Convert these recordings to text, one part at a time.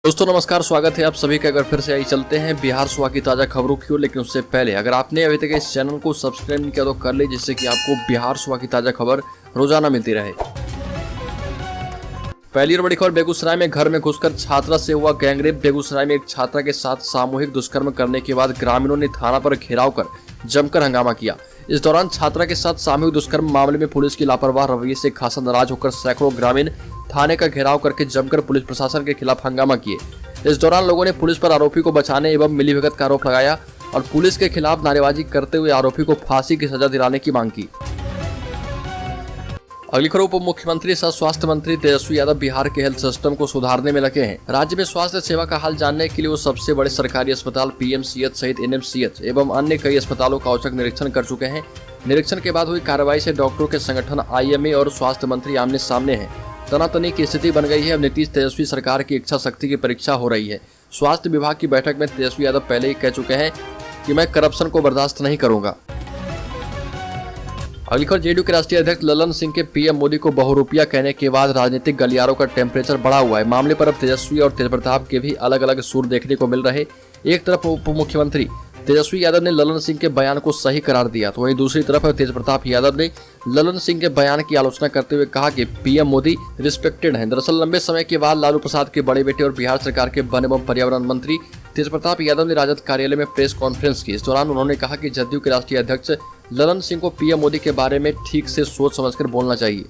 दोस्तों नमस्कार, स्वागत है आप सभी का। अगर फिर से आई चलते हैं बिहार सुबह की ताज़ा खबरों की ओर। लेकिन उससे पहले अगर आपने अभी तक इस चैनल को सब्सक्राइब नहीं किया तो कर ले, जिससे कि आपको बिहार सुबह की ताज़ा खबर रोजाना मिलती रहे। पहली और बड़ी खबर, बेगूसराय में घर में घुसकर छात्रा से हुआ गैंगरेप। बेगूसराय में एक छात्रा के साथ सामूहिक दुष्कर्म करने के बाद ग्रामीणों ने थाना पर घेराव कर जमकर हंगामा किया। इस दौरान छात्रा के साथ सामूहिक दुष्कर्म मामले में पुलिस की लापरवाह रवैये से खासा नाराज होकर सैकड़ों ग्रामीण थाने का घेराव करके जमकर पुलिस प्रशासन के खिलाफ हंगामा किए। इस दौरान लोगों ने पुलिस पर आरोपी को बचाने एवं मिलीभगत का आरोप लगाया और पुलिस के खिलाफ नारेबाजी करते हुए आरोपी को फांसी की सजा दिलाने की मांग की। अगली खबर, उप मुख्यमंत्री सह स्वास्थ्य मंत्री तेजस्वी यादव बिहार के हेल्थ सिस्टम को सुधारने में लगे हैं। राज्य में स्वास्थ्य सेवा का हाल जानने के लिए वो सबसे बड़े सरकारी अस्पताल पीएमसीएच सहित एनएमसीएच एवं अन्य कई अस्पतालों का औचक निरीक्षण कर चुके हैं। निरीक्षण के बाद हुई कार्रवाई से डॉक्टरों के संगठन आईएमए और स्वास्थ्य मंत्री आमने सामने हैं। तनातनी की स्थिति बन गई है। अब नीतीश तेजस्वी सरकार की इच्छा शक्ति की परीक्षा हो रही है। स्वास्थ्य विभाग की बैठक में तेजस्वी यादव पहले ही कह चुके हैं कि मैं करप्शन को बर्दाश्त नहीं करूंगा। अगली खबर, जेडीयू के राष्ट्रीय अध्यक्ष ललन सिंह के पीएम मोदी को बहुरूपिया कहने के बाद राजनीतिक गलियारों का टेम्परेचर बढ़ा हुआ है। मामले पर अब तेजस्वी और तेजप्रताप के भी अलग अलग सुर देखने को मिल रहे। एक तरफ उप मुख्यमंत्री तेजस्वी यादव ने ललन सिंह के बयान को सही करार दिया, तो वहीं दूसरी तरफ तेजप्रताप यादव ने ललन सिंह के बयान की आलोचना करते हुए कहा कि पीएम मोदी रिस्पेक्टेड हैं। दरअसल लंबे समय के बाद लालू प्रसाद के बड़े बेटे और बिहार सरकार के वन एवं पर्यावरण मंत्री तेजप्रताप यादव ने राजद कार्यालय में प्रेस कॉन्फ्रेंस की। इस दौरान उन्होंने कहा कि जदयू के राष्ट्रीय अध्यक्ष ललन सिंह को पीएम मोदी के बारे में ठीक से सोच समझकर बोलना चाहिए।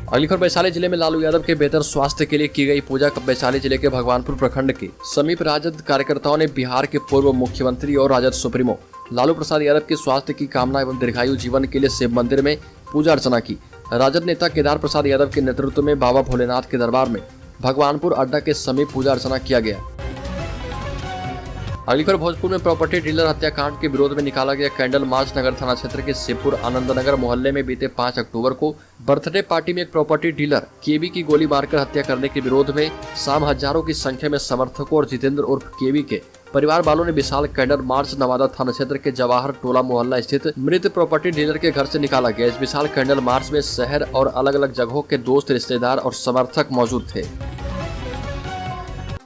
अगली खबर, वैशाली जिले में लालू यादव के बेहतर स्वास्थ्य के लिए की गई पूजा। वैशाली जिले के भगवानपुर प्रखंड के समीप राजद कार्यकर्ताओं ने बिहार के पूर्व मुख्यमंत्री और राजद सुप्रीमो लालू प्रसाद यादव के स्वास्थ्य की कामना एवं दीर्घायु जीवन के लिए शिव मंदिर में पूजा अर्चना की। राजद नेता केदार प्रसाद यादव के नेतृत्व में बाबा भोलेनाथ के दरबार में भगवानपुर अड्डा के समीप पूजा अर्चना किया गया। अगली खबर, भोजपुर में प्रॉपर्टी डीलर हत्याकांड के विरोध में निकाला गया कैंडल मार्च। नगर थाना क्षेत्र के शिवपुर आनंदनगर मोहल्ले में बीते 5 अक्टूबर को बर्थडे पार्टी में एक प्रॉपर्टी डीलर केवी की गोली मारकर हत्या करने के विरोध में शाम हजारों की संख्या में समर्थकों और जितेंद्र उर्फ केवी के परिवार वालों ने विशाल कैंडल मार्च नवादा थाना क्षेत्र के जवाहर टोला मोहल्ला स्थित मृत प्रॉपर्टी डीलर के घर से निकाला गया। इस विशाल कैंडल मार्च में शहर और अलग अलग जगहों के दोस्त, रिश्तेदार और समर्थक मौजूद थे।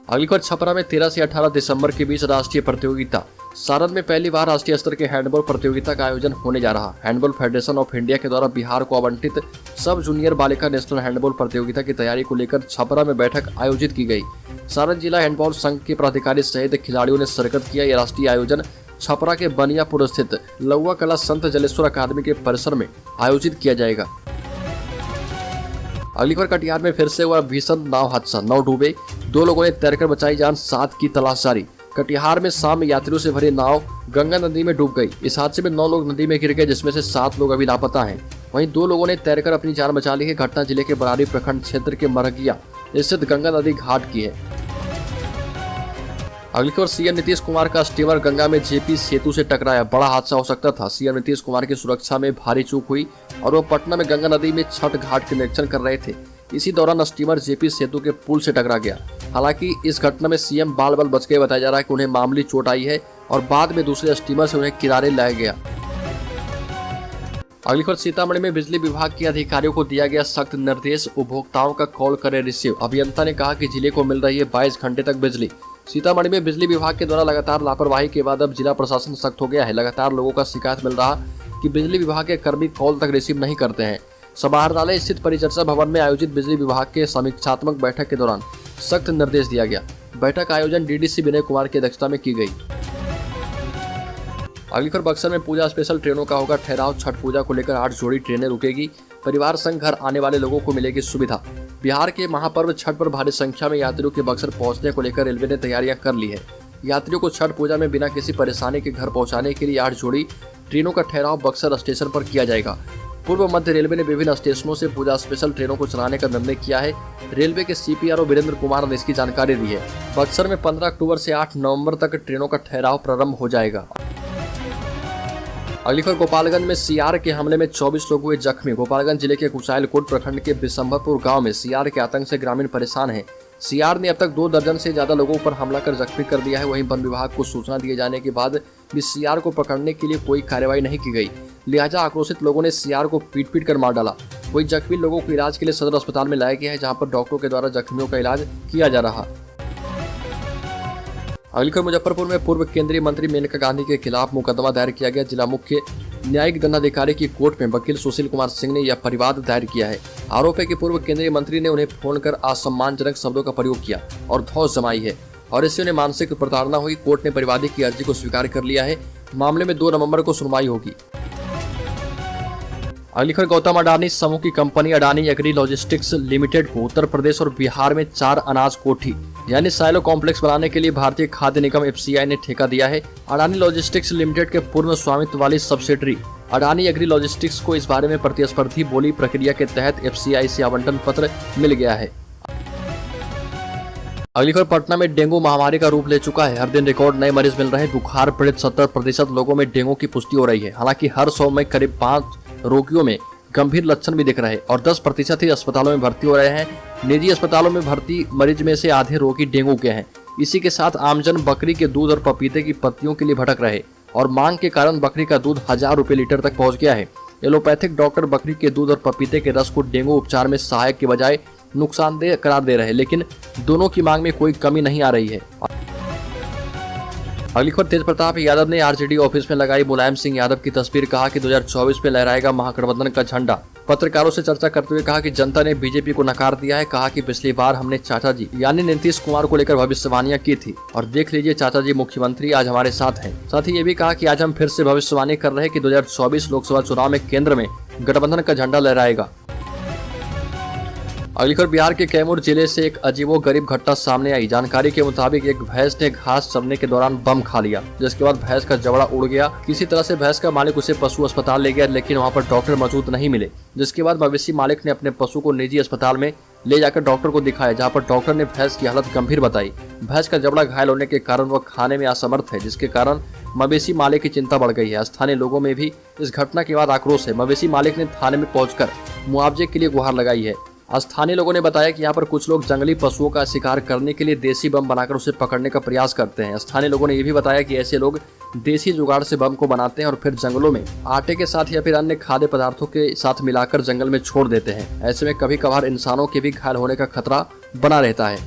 अगली खबर, छपरा में 13 से 18 दिसंबर के बीच राष्ट्रीय प्रतियोगिता। सारण में पहली बार राष्ट्रीय स्तर के हैंडबॉल प्रतियोगिता का आयोजन होने जा रहा। हैंडबॉल फेडरेशन ऑफ इंडिया के द्वारा बिहार को आवंटित सब जूनियर बालिका नेशनल हैंडबॉल प्रतियोगिता की तैयारी को लेकर छपरा में बैठक आयोजित की गई। सारण जिला हैंडबॉल संघ के पदाधिकारी सहित खिलाड़ियों ने शिरकत किया। यह राष्ट्रीय आयोजन छपरा के बनियापुर स्थित लौवा कला संत जलेश्वर अकादमी के परिसर में आयोजित किया जाएगा। अगली खबर, कटिहार में फिर से हुआ भीषण नाव हादसा। नाव डूबे, 2 लोगों ने तैरकर बचाई जान, 7 की तलाश जारी। कटिहार में शाम में यात्रियों से भरी नाव गंगा नदी में डूब गई। इस हादसे में 9 लोग नदी में गिर गए, जिसमें से 7 लोग अभी लापता हैं। वहीं 2 लोगों ने तैरकर अपनी जान बचा ली है। घटना जिले के बरारी प्रखंड क्षेत्र के मरगिया स्थित गंगा नदी घाट की है। अगली खबर, सीएम नीतीश कुमार का स्टीमर गंगा में जेपी सेतु से टकराया, बड़ा हादसा हो सकता था। सीएम नीतीश कुमार की सुरक्षा में भारी चूक हुई और वो पटना में गंगा नदी में छठ घाट के निरीक्षण कर रहे थे। इसी दौरान स्टीमर जेपी सेतु के पुल से टकरा गया। हालांकि इस घटना में सीएम बाल बाल बच गए। बताया जा रहा है कि उन्हें मामूली चोट आई है और बाद में दूसरे स्टीमर से उन्हें किनारे लाया गया। अगली खबर, सीतामढ़ी में बिजली विभाग के अधिकारियों को दिया गया सख्त निर्देश, उपभोक्ताओं का कॉल करें रिसीव। अभियंता ने कहा कि जिले को मिल रही है 22 घंटे तक बिजली। सीतामढ़ी में बिजली विभाग के द्वारा लगातार लापरवाही के बाद अब जिला प्रशासन सख्त हो गया है। लगातार लोगों का शिकायत मिल रहा कि बिजली विभाग के कर्मी कॉल तक रिसीव नहीं करते हैं। समाहरणालय स्थित परिचर्चा भवन में आयोजित बिजली विभाग के समीक्षात्मक बैठक के दौरान सख्त निर्देश दिया गया। बैठक आयोजन डीडीसी विनय कुमार की अध्यक्षता में की गई। अगली खबर, बक्सर में पूजा स्पेशल ट्रेनों का होगा ठहराव। छठ पूजा को लेकर 8 जोड़ी ट्रेनें रुकेगी। परिवार संग घर आने वाले लोगों को मिलेगी सुविधा। बिहार के महापर्व छठ पर भारी संख्या में यात्रियों के बक्सर पहुंचने को लेकर रेलवे ने तैयारियां कर ली है। यात्रियों को छठ पूजा में बिना किसी परेशानी के घर पहुंचाने के लिए 8 जोड़ी ट्रेनों का ठहराव बक्सर स्टेशन पर किया जाएगा। पूर्व मध्य रेलवे ने विभिन्न स्टेशनों से पूजा स्पेशल ट्रेनों को चलाने का निर्णय किया है। रेलवे के सीपीआरओ वीरेंद्र कुमार ने इसकी जानकारी दी है। बक्सर में 15 अक्टूबर से 8 नवंबर तक ट्रेनों का ठहराव प्रारंभ हो जाएगा। अगली खबर, गोपालगंज में सीआर के हमले में 24 लोग हुए जख्मी। गोपालगंज जिले के कुचायलकोट प्रखंड के बिशंभरपुर गांव में सीआर के आतंक से ग्रामीण परेशान हैं। सीआर ने अब तक 2 दर्जन से ज्यादा लोगों पर हमला कर जख्मी कर दिया है। वहीं वन विभाग को सूचना दिए जाने के बाद भी सीआर को पकड़ने के लिए कोई कार्रवाई नहीं की गई। लिहाजा आक्रोशित लोगों ने सीआर को पीट कर मार डाला। वहीं जख्मी लोगों को इलाज के लिए सदर अस्पताल में लाया गया है, जहां पर डॉक्टरों के द्वारा जख्मियों का इलाज किया जा रहा। अगली खबर मुजफ्फरपुर में पूर्व केंद्रीय मंत्री मेनका गांधी के खिलाफ मुकदमा दायर किया गया। जिला मुख्य न्यायिक दंडाधिकारी की कोर्ट में वकील सुशील कुमार सिंह ने यह परिवाद दायर किया है। आरोप है कि पूर्व केंद्रीय मंत्री ने उन्हें फोन कर असम्मानजनक शब्दों का प्रयोग किया और धौंस जमाई है और इससे उन्हें मानसिक प्रताड़ना हुई। कोर्ट ने परिवादी की अर्जी को स्वीकार कर लिया है। मामले में 2 नवंबर को सुनवाई होगी। अगली खबर गौतम अडानी समूह की company Adani agri logistics limited को उत्तर प्रदेश और बिहार में 4 अनाज कोठी यानी साइलो कॉम्प्लेक्स बनाने के लिए भारतीय खाद्य निगम FCI ने ठेका दिया है। अडानी लॉजिस्टिक्स लिमिटेड के पूर्ण स्वामित्व वाली सब्सिडरी अडानी एग्री लॉजिस्टिक्स को इस बारे में प्रतिस्पर्धी बोली प्रक्रिया के तहत FCI से आवंटन पत्र मिल गया है। अगली खबर पटना में डेंगू महामारी का रूप ले चुका है। हर दिन रिकॉर्ड नए मरीज मिल रहे हैं। बुखार पीड़ित 70% लोगों में डेंगू की पुष्टि हो रही है। हालांकि हर 100 में करीब 5 रोगियों में गंभीर लक्षण भी दिख रहे हैं और 10% ही अस्पतालों में भर्ती हो रहे हैं। निजी अस्पतालों में भर्ती मरीज में से आधे रोगी डेंगू के हैं। इसी के साथ आमजन बकरी के दूध और पपीते की पत्तियों के लिए भटक रहे और मांग के कारण बकरी का दूध 1000 रुपए लीटर तक पहुंच गया है। एलोपैथिक डॉक्टर बकरी के दूध और पपीते के रस को डेंगू उपचार में सहायक के बजाय नुकसानदेह करार दे रहे हैं, लेकिन दोनों की मांग में कोई कमी नहीं आ रही है। अगली खबर तेज प्रताप यादव ने RJD ऑफिस में लगाई मुलायम सिंह यादव की तस्वीर। कहा कि 2024 में लहराएगा महागठबंधन का झंडा। पत्रकारों से चर्चा करते हुए कहा कि जनता ने बीजेपी को नकार दिया है। कहा कि पिछली बार हमने चाचा जी यानी नीतीश कुमार को लेकर भविष्यवाणियां की थी और देख लीजिए चाचा जी मुख्यमंत्री आज हमारे साथ हैं। साथ ही ये भी कहा कि आज हम फिर से भविष्यवाणी कर रहे हैं कि 2024 लोकसभा चुनाव में केंद्र में गठबंधन का झंडा लहराएगा। अगली खबर बिहार के कैमूर जिले से एक अजीबोगरीब घटना सामने आई। जानकारी के मुताबिक एक भैंस ने घास चरने के दौरान बम खा लिया, जिसके बाद भैंस का जबड़ा उड़ गया। किसी तरह से भैंस का मालिक उसे पशु अस्पताल ले गया, लेकिन वहां पर डॉक्टर मौजूद नहीं मिले, जिसके बाद मवेशी मालिक ने अपने पशु को निजी अस्पताल में ले जाकर डॉक्टर को दिखाया, जहाँ पर डॉक्टर ने भैंस की हालत गंभीर बताई। भैंस का जबड़ा घायल होने के कारण वह खाने में असमर्थ है, जिसके कारण मवेशी मालिक की चिंता बढ़ गई है। स्थानीय लोगों में भी इस घटना के बाद आक्रोश है। मवेशी मालिक ने थाने में पहुंचकर मुआवजे के लिए गुहार लगाई है। स्थानीय लोगों ने बताया कि यहाँ पर कुछ लोग जंगली पशुओं का शिकार करने के लिए देसी बम बनाकर उसे पकड़ने का प्रयास करते हैं। स्थानीय लोगों ने यह भी बताया कि ऐसे लोग देसी जुगाड़ से बम को बनाते हैं और फिर जंगलों में आटे के साथ या फिर अन्य खाद्य पदार्थों के साथ मिलाकर जंगल में छोड़ देते हैं। ऐसे में कभी कभार इंसानों के भी घायल होने का खतरा बना रहता है।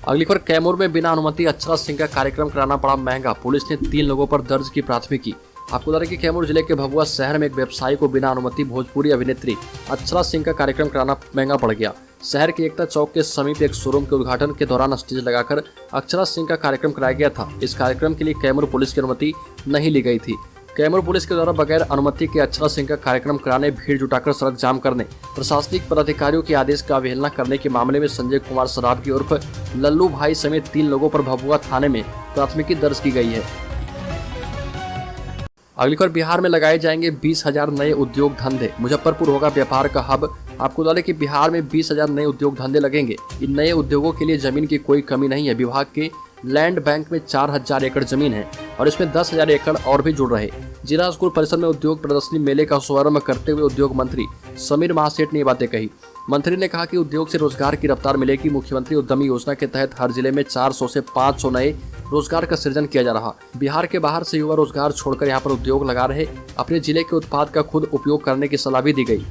अगली खबर कैमूर में बिना अनुमति अक्षरा सिंह का कार्यक्रम कराना पड़ा महंगा। पुलिस ने 3 लोगों पर दर्ज की प्राथमिकी। आपको बता दें कि कैमूर जिले के भभुआ शहर में एक व्यवसायी को बिना अनुमति भोजपुरी अभिनेत्री अक्षरा सिंह का कार्यक्रम कराना महंगा पड़ गया। शहर के एकता चौक के समीप एक शोरूम के उद्घाटन के दौरान स्टेज लगाकर अक्षरा सिंह का कार्यक्रम कराया गया था। इस कार्यक्रम के लिए कैमूर पुलिस की अनुमति नहीं ली गई थी। कैमूर पुलिस के द्वारा बगैर अनुमति के अक्षरा सिंह का कार्यक्रम कराने, भीड़ जुटाकर सड़क जाम करने, प्रशासनिक पदाधिकारियों के आदेश का अवहेलना करने के मामले में संजय कुमार सराबगी उर्फ लल्लू भाई समेत 3 लोगों पर भभुआ थाने में प्राथमिकी दर्ज की गई है। अगली खबर बिहार में लगाए जाएंगे 20,000 नए उद्योग धंधे। मुजफ्फरपुर होगा व्यापार का हब। आपको बता दें कि बिहार में 20,000 नए उद्योग धंधे लगेंगे। इन नए उद्योगों के लिए जमीन की कोई कमी नहीं है। विभाग के लैंड बैंक में 4,000 एकड़ जमीन है और इसमें 10,000 एकड़ और भी जुड़ रहे। जिला स्कूल परिसर में उद्योग प्रदर्शनी मेले का शुभारंभ करते हुए उद्योग मंत्री समीर महासेठ ने ये बातें कही। मंत्री ने कहा कि उद्योग से रोजगार की रफ्तार मिलेगी। मुख्यमंत्री उद्यमी योजना के तहत हर जिले में 400 से 500 नए रोजगार का सृजन किया जा रहा। बिहार के बाहर से युवा रोजगार छोड़कर यहाँ पर उद्योग लगा रहे। अपने जिले के उत्पाद का खुद उपयोग करने की सलाह भी दी गई।